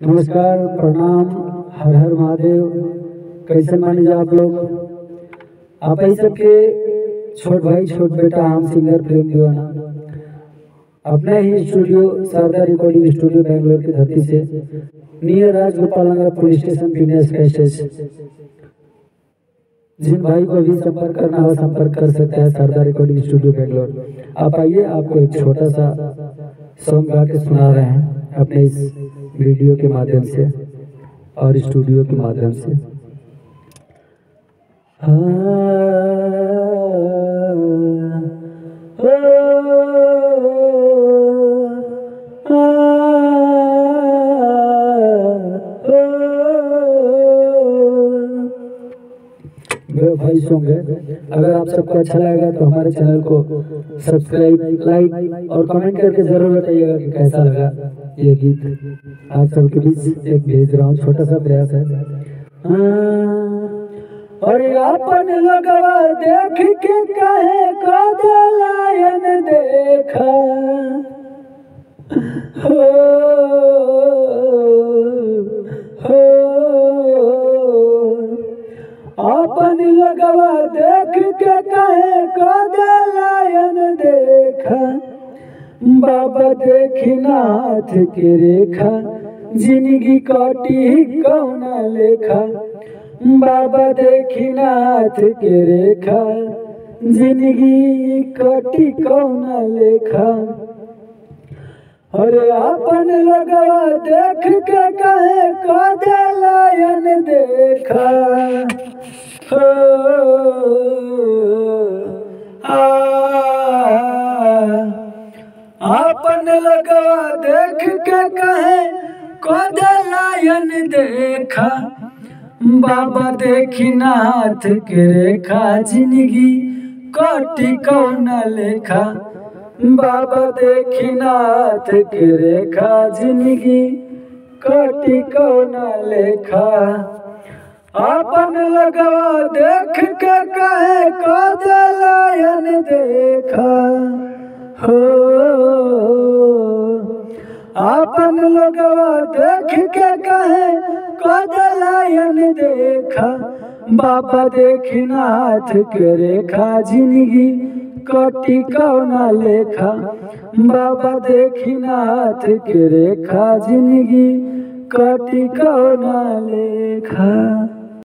नमस्कार, प्रणाम, हर हर महादेव। कैसे माने आप लोग? आप ही सबके छोट भाई छोट बेटा हम सिंगर प्रेम दीवाना अपने ही studio Sharda recording studio Bangalore की धरती से नियर राजगोपाल नगर पुलिस स्टेशन पीनेस कैसेस। जिन भाई को भी संपर्क करना हो संपर्क कर सकते हैं शारदा रिकॉर्डिंग स्टूडियो बेंगलोर। आप आइए, आपको एक छोटा सा सॉन्ग गा के सुना रहे हैं अपने इस वीडियो के माध्यम से और स्टूडियो के माध्यम से। भाई सॉन्ग है। अगर आप सबको अच्छा लगेगा तो हमारे चैनल को सब्सक्राइब, लाइक और कमेंट करके जरूर बताइएगा कि कैसा लगा ये गीत। आप सबके बीच एक भेज रहा हूँ, छोटा सा प्रयास है। और अपन लगवा देख के कहे को दलायन देखा हो अपन लगवा देख के कहे को दलायन देखा। बाबा देखी नाथ के रेखा जिंदगी काटी कौना लेखा। बाबा देखी नाथ के रेखा जिंदगी काटी कौना लेखा। अरे अपन लगवा देख के कहे को दलायन देखा हो अपन लगवा देख के कहे को दलायन देखा। बाबा देखी नाथ के रेखा जिंदगी काटी कौना लेखा। बाबा देखी नाथ के रेखा जिंदगी काटी कौना लेखा। अपन लगवा देख के कहे को दलायन देखा हो अपन लगवा देख के कहे को दलायन देखा। बाबा देखी नाथ के रेखा जिंदगी काटी कौना लेखा। बाबा देखी नाथ के रेखा जिंदगी काटी कौना लेखा।